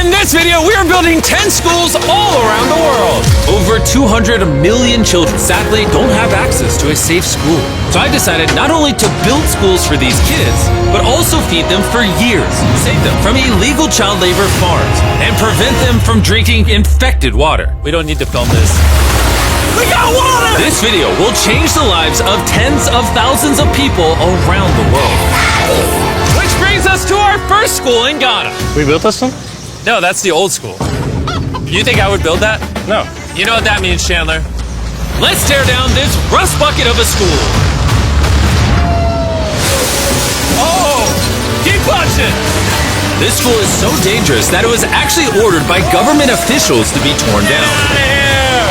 In this video, we are building 10 schools all around the world. Over 200 million children sadly don't have access to a safe school. So I decided not only to build schools for these kids, but also feed them for years, save them from illegal child labor farms, and prevent them from drinking infected water. We don't need to film this. We got water! This video will change the lives of tens of thousands of people around the world. Which brings us to our first school in Ghana. We built this one? No, that's the old school. You think I would build that? No. You know what that means, Chandler? Let's tear down this rust bucket of a school. Oh, keep punching. This school is so dangerous that it was actually ordered by government officials to be torn down. Get out of here!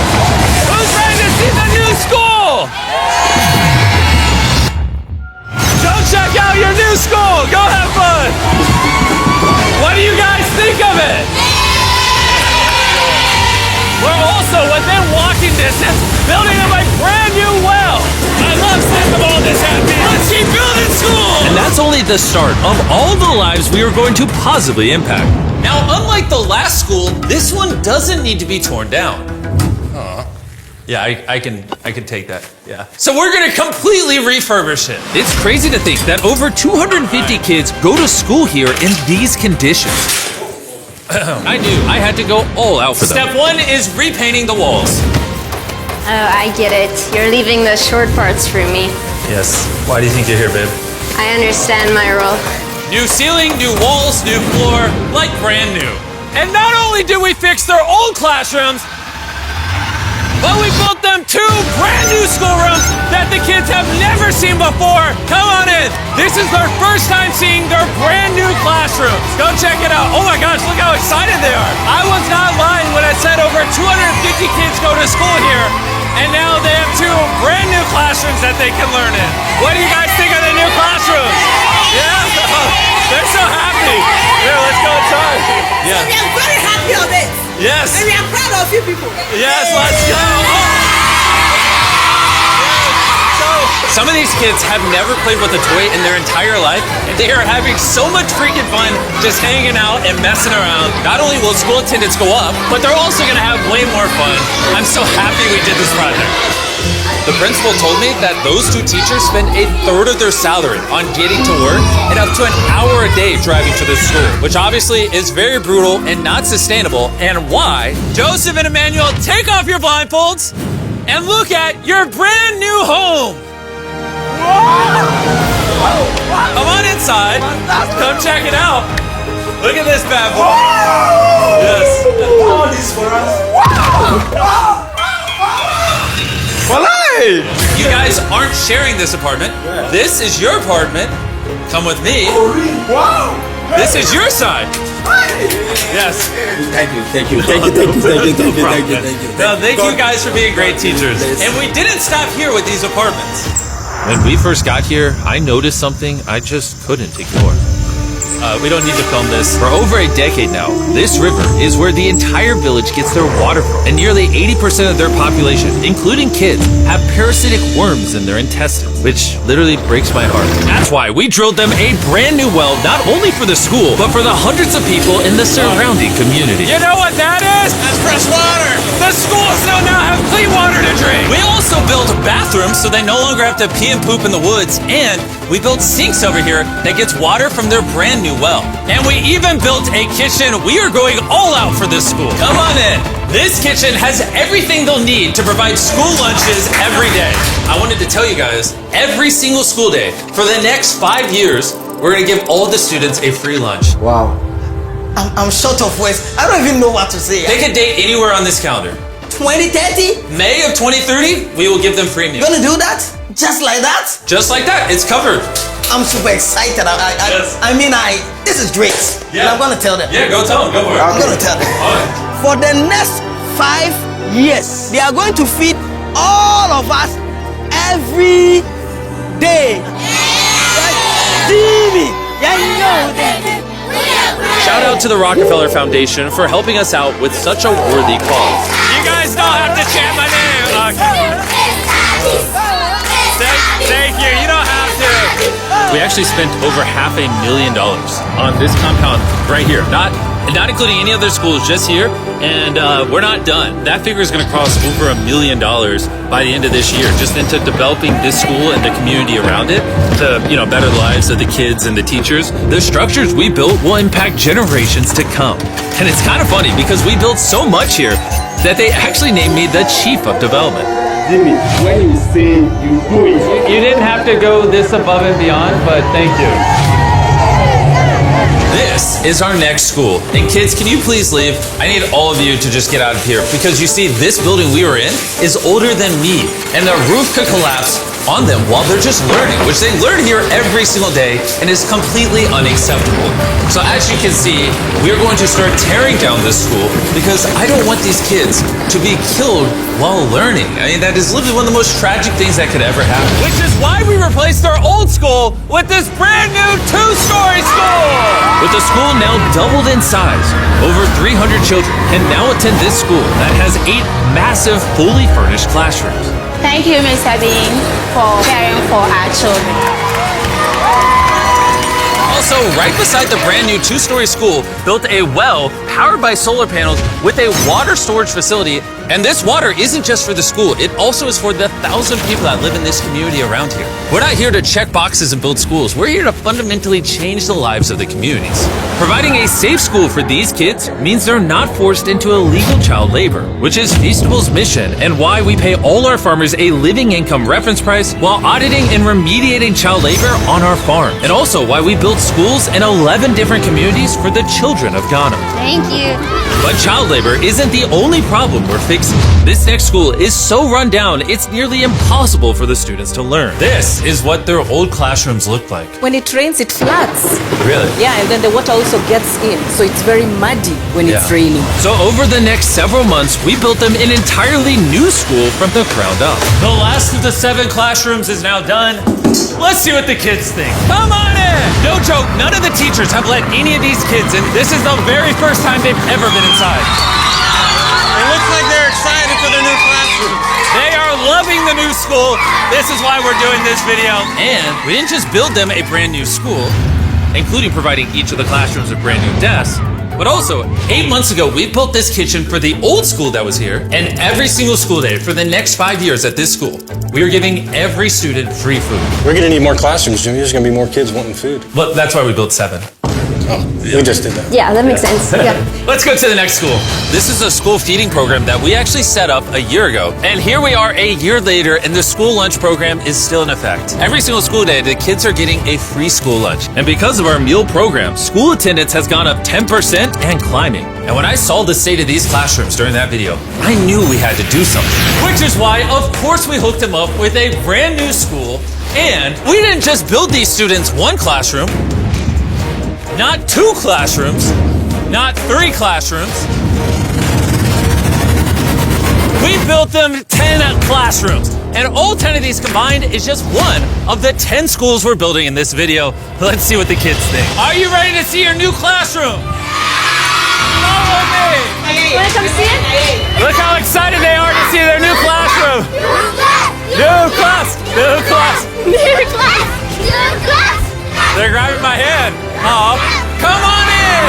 Who's ready to see the new school? Go check out your new school. Go have fun. What do you guys think of it? We're also within walking distance building up a brand new well. I love seeing them all this happy. Let's keep building schools. And that's only the start of all the lives we are going to positively impact. Now, unlike the last school, this one doesn't need to be torn down. Yeah, I can take that, yeah. So we're gonna completely refurbish it. It's crazy to think that over 250 kids go to school here in these conditions. I knew I had to go all out for them. Step one is repainting the walls. Oh, I get it. You're leaving the short parts for me. Yes, why do you think you're here, babe? I understand my role. New ceiling, new walls, new floor, like brand new. And not only did we fix their old classrooms, but we built them 2 brand new schoolrooms that the kids have never seen before. Come on in. This is their first time seeing their brand new classrooms. Go check it out. Oh my gosh, look how excited they are. I was not lying when I said over 250 kids go to school here, and now they have 2 brand new classrooms that they can learn in. What do you guys think of the new classrooms? Yeah? They're so happy. Here, let's go inside. Yeah. We are very happy of it. Yes. And we are proud of you people. Yes, let's go. So, some of these kids have never played with a toy in their entire life, and they are having so much freaking fun just hanging out and messing around. Not only will school attendance go up, but they're also going to have way more fun. I'm so happy we did this project. The principal told me that those 2 teachers spend 1/3 of their salary on getting to work and up to an hour a day driving to this school, which obviously is very brutal and not sustainable, and why. Joseph and Emmanuel, take off your blindfolds and look at your brand new home. Come on inside. Come check it out. Look at this bad boy. Yes. All this for us. You guys aren't sharing this apartment. This is your apartment. Come with me. Wow. This is your side. Yes. Thank you. No, thank you guys for being great teachers. And we didn't stop here with these apartments. When we first got here, I noticed something I just couldn't ignore. We don't need to film this. For over a decade now, this river is where the entire village gets their water from. And nearly 80% of their population, including kids, have parasitic worms in their intestines, which literally breaks my heart. That's why we drilled them a brand new well, not only for the school, but for the hundreds of people in the surrounding community. You know what that is? That's fresh water. The schools now have clean water to drink. We also built bathrooms so they no longer have to pee and poop in the woods. And we built sinks over here that gets water from their brand new well. And we even built a kitchen. We are going all out for this school. Come on in. This kitchen has everything they'll need to provide school lunches every day. I wanted to tell you guys, every single school day for the next 5 years, we're going to give all the students a free lunch. Wow. I'm short of words. I don't even know what to say. Pick a date anywhere on this calendar. 2030? May of 2030, we will give them free meals. You're gonna do that? Just like that? Just like that. It's covered. I'm super excited. Yes. This is great. Yeah. And I'm gonna tell them. Yeah, go tell them. Go for it. I'm gonna tell them. All right. For the next 5 years, they are going to feed all of us every day. TV. Yeah, you know that. Shout out to the Rockefeller Foundation for helping us out with such a worthy cause. You guys don't have to chant my name. Thank you. You don't have to. We actually spent over $500,000 on this compound right here. Not not including any other schools, just here. And we're not done. That figure is going to cross over $1 million by the end of this year, just into developing this school and the community around it to, better the lives of the kids and the teachers. The structures we built will impact generations to come. And it's kind of funny because we built so much here that they actually named me the Chief of Development. Jimmy, when you say you do it. You didn't have to go this above and beyond, but thank you. This is our next school. And kids, can you please leave? I need all of you to just get out of here because you see, this building we were in is older than me, and the roof could collapse on them while they're just learning, which they learn here every single day and is completely unacceptable. So as you can see, we're going to start tearing down this school because I don't want these kids to be killed while learning. I mean, that is literally one of the most tragic things that could ever happen. Which is why we replaced our old school with this brand new 2-story school! With the school now doubled in size, over 300 children can now attend this school that has 8 massive, fully furnished classrooms. Thank you, Mr. Bean, for caring for our children. Also, right beside the brand new 2-story school, built a well powered by solar panels with a water storage facility. And this water isn't just for the school, it also is for the 1,000 people that live in this community around here. We're not here to check boxes and build schools. We're here to fundamentally change the lives of the communities. Providing a safe school for these kids means they're not forced into illegal child labor, which is Feastable's mission and why we pay all our farmers a living income reference price while auditing and remediating child labor on our farm. And also why we build schools in 11 different communities for the children of Ghana. Thank you. But child labor isn't the only problem we're facing. This next school is so run down, it's nearly impossible for the students to learn. This is what their old classrooms look like. When it rains, it floods. Really? Yeah, and then the water also gets in, so it's very muddy when it's raining. So over the next several months, we built them an entirely new school from the ground up. The last of the 7 classrooms is now done. Let's see what the kids think. Come on in! No joke, none of the teachers have let any of these kids in. This is the very first time they've ever been inside. It looks like they're excited for their new classroom. They are loving the new school. This is why we're doing this video. And we didn't just build them a brand new school, including providing each of the classrooms with brand new desks, but also 8 months ago, we built this kitchen for the old school that was here, and every single school day for the next 5 years at this school, we are giving every student free food. We're going to need more classrooms, Jimmy. There's going to be more kids wanting food. But that's why we built 7. Oh, we just did that. Yeah, that makes sense. Yeah. Let's go to the next school. This is a school feeding program that we actually set up a year ago. And here we are a year later, and the school lunch program is still in effect. Every single school day, the kids are getting a free school lunch. And because of our meal program, school attendance has gone up 10% and climbing. And when I saw the state of these classrooms during that video, I knew we had to do something. Which is why, of course, we hooked them up with a brand new school. And we didn't just build these students 1 classroom, not 2 classrooms, not 3 classrooms. We built them 10 classrooms. And all 10 of these combined is just one of the 10 schools we're building in this video. Let's see what the kids think. Are you ready to see your new classroom? Follow me. Want to come see it? Look how excited they are to see their new classroom. New class, new class. New class! New class! They're grabbing my hand. Oh, come on in!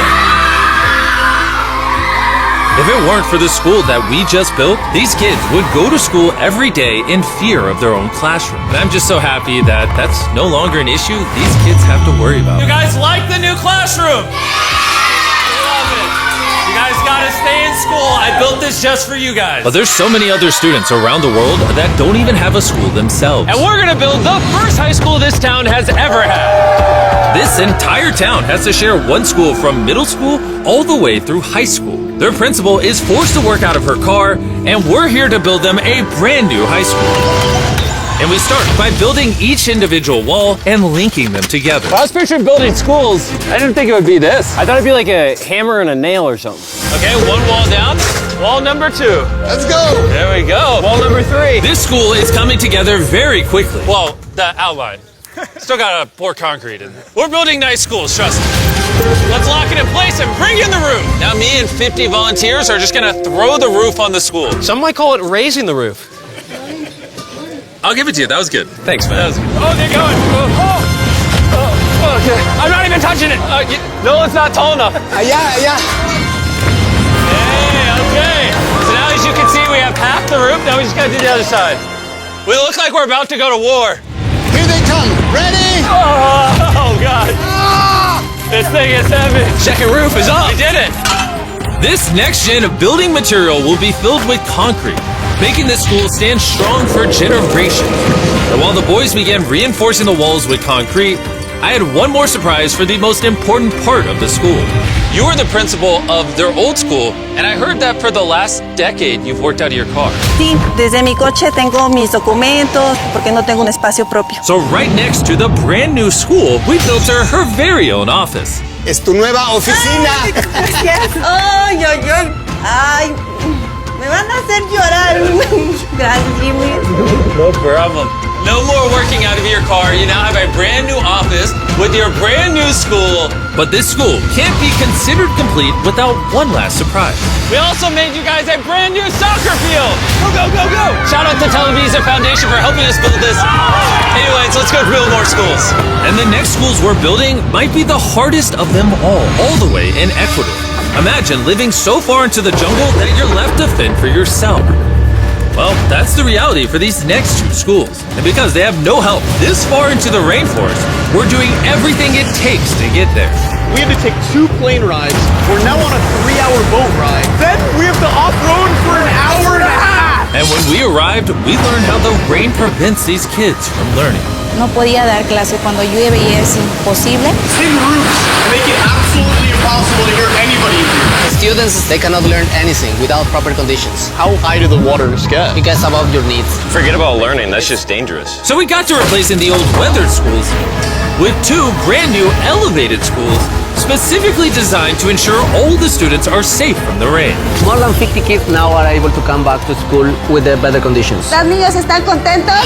If it weren't for the school that we just built, these kids would go to school every day in fear of their own classroom. And I'm just so happy that that's no longer an issue these kids have to worry about. You guys like the new classroom? Love it. You guys gotta stay in school. I built this just for you guys. But there's so many other students around the world that don't even have a school themselves. And we're gonna build the first high school this town has ever had. This entire town has to share one school from middle school all the way through high school. Their principal is forced to work out of her car, and we're here to build them a brand new high school. And we start by building each individual wall and linking them together. I was picturing building schools. I didn't think it would be this. I thought it'd be like a hammer and a nail or something. Okay, 1 wall down. Wall number 2. Let's go. There we go. Wall number 3. This school is coming together very quickly. Well, the outline. Still gotta pour concrete in. We're building nice schools, trust me. Let's lock it in place and bring in the roof. Now me and 50 volunteers are just gonna throw the roof on the school. Some might call it raising the roof. I'll give it to you, that was good. Thanks, man. That was good. Oh, they're going. Oh, okay. I'm not even touching it. No, it's not tall enough. Yeah. the roof, now we just gotta do the other side. We look like we're about to go to war. Here they come. Ready? Oh God. This thing is heavy. Second roof is up. We did it. This next gen of building material will be filled with concrete, making the school stand strong for generations. And while the boys began reinforcing the walls with concrete, I had one more surprise for the most important part of the school. You were the principal of their old school, and I heard that for the last decade you've worked out of your car. Sí, desde mi coche tengo mis documentos porque no tengo un espacio propio. So right next to the brand new school, we built her very own office. Es tu nueva oficina. Gracias. Ay, ay, ay. Ay, me van a hacer llorar. Gracias, Jimmy. No problem. No more working out of your car. You now have a brand new office with your brand new school. But this school can't be considered complete without one last surprise. We also made you guys a brand new soccer field. Go, go, go, go. Shout out to Televisa Foundation for helping us build this. Anyways, let's go build more schools. And the next schools we're building might be the hardest of them all the way in Ecuador. Imagine living so far into the jungle that you're left to fend for yourself. Well, that's the reality for these next two schools. And because they have no help this far into the rainforest, we're doing everything it takes to get there. We had to take 2 plane rides. We're now on a 3-hour boat ride. Then we have to off-road for an hour and a half. And when we arrived, we learned how the rain prevents these kids from learning. No podía dar clase cuando llueve y es imposible. Tin roofs make it absolutely impossible to hear anybody in here. Students, they cannot learn anything without proper conditions. How high do the waters get? It gets above your needs. Forget about learning, that's just dangerous. So we got to replacing the old weathered schools with 2 brand new elevated schools specifically designed to ensure all the students are safe from the rain. More than 50 kids now are able to come back to school with the better conditions. ¿Los niños están contentos?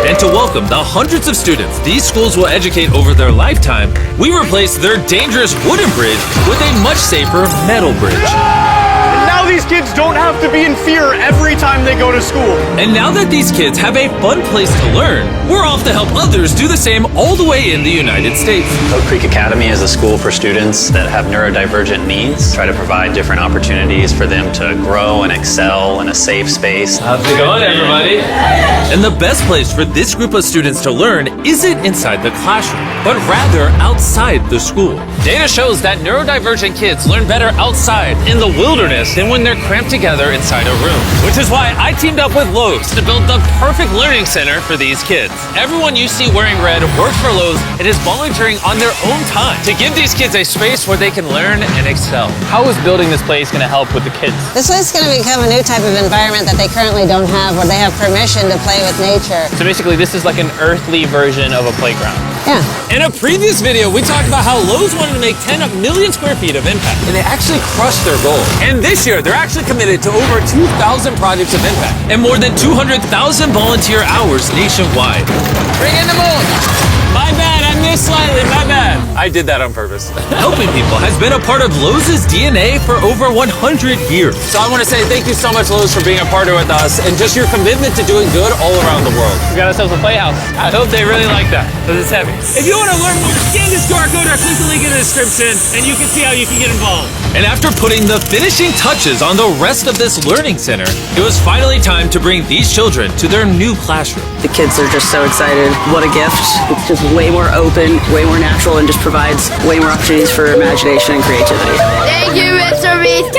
And to welcome the hundreds of students these schools will educate over their lifetime, we replaced their dangerous wooden bridge with a much safer metal bridge. And now these kids don't have to be in fear every time they go to school. And now that these kids have a fun place to learn, we're off to help others do the same all the way in the United States. Oak Creek Academy is a school for students that have neurodivergent needs. Try to provide different opportunities for them to grow and excel in a safe space. How's it going, everybody? And the best place for this group of students to learn isn't inside the classroom, but rather outside the school. Data shows that neurodivergent kids learn better outside in the wilderness than when they're cramped together inside a room. Which is why I teamed up with Lowe's to build the perfect learning center for these kids. Everyone you see wearing red works for Lowe's and is volunteering on their own time to give these kids a space where they can learn and excel. How is building this place going to help with the kids? This is going to become a new type of environment that they currently don't have, where they have permission to play with nature. So basically this is like an earthly version of a playground. Yeah. In a previous video, we talked about how Lowe's wanted to make 10 million square feet of impact, and they actually crushed their goal. And this year, they're actually committed to over 2,000 projects of impact and more than 200,000 volunteer hours nationwide. Bring in the moon! My bad, I missed slightly, my bad. I did that on purpose. Helping people has been a part of Lowe's DNA for over 100 years. So I want to say thank you so much, Lowe's, for being a partner with us and just your commitment to doing good all around the world. We got ourselves a playhouse. I hope they really like that, because it's heavy. If you want to learn more, scan this QR code or click the link in the description, and you can see how you can get involved. And after putting the finishing touches on the rest of this learning center, it was finally time to bring these children to their new classroom. The kids are just so excited. What a gift. It's just way more open, way more natural, and just provides way more opportunities for imagination and creativity. Thank you, Mr. Beast.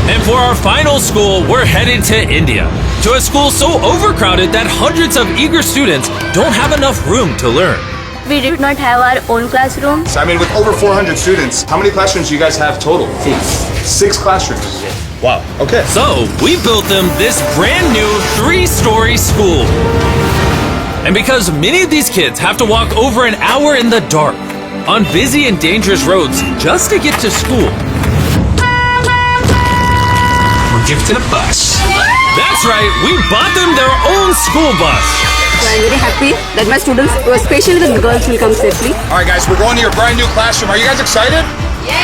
And for our final school, we're headed to India, to a school so overcrowded that hundreds of eager students don't have enough room to learn. We did not have our own classroom. So, I mean, with over 400 students, how many classrooms do you guys have total? 6 classrooms. Wow. Okay. So we built them this brand new 3-story school. And because many of these kids have to walk over an hour in the dark on busy and dangerous roads just to get to school, We're gifted a bus. that's right, we bought them their own school bus. I'm very happy that my students, especially the girls, will come safely. All right, guys, we're going to your brand new classroom. Are you guys excited? Yeah!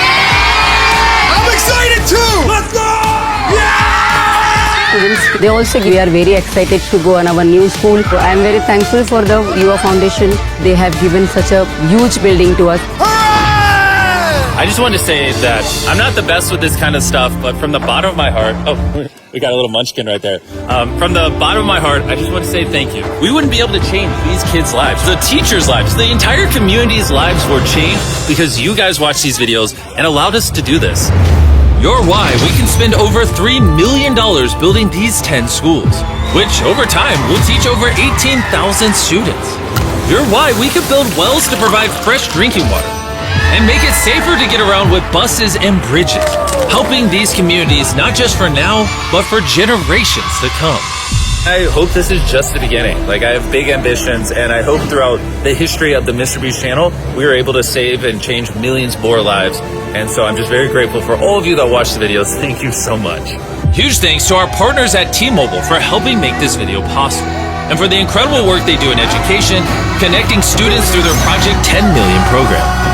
I'm excited too! Let's go! Students, they also we are very excited to go on our new school. So I am very thankful for the UA Foundation. They have given such a huge building to us. Hooray! I just wanted to say that I'm not the best with this kind of stuff, but from the bottom of my heart, oh, we got a little munchkin right there. From the bottom of my heart, I just want to say thank you. We wouldn't be able to change these kids' lives, the teachers' lives, the entire community's lives were changed because you guys watched these videos and allowed us to do this. You're why we can spend over $3 million building these 10 schools, which over time will teach over 18,000 students. You're why we could build wells to provide fresh drinking water and make it safer to get around with buses and bridges, helping these communities not just for now, but for generations to come. I hope this is just the beginning. Like, I have big ambitions, and I hope throughout the history of the Mr. Beast channel, we are able to save and change millions more lives. And so I'm just very grateful for all of you that watch the videos. Thank you so much. Huge thanks to our partners at T-Mobile for helping make this video possible, and for the incredible work they do in education, connecting students through their Project 10 Million program.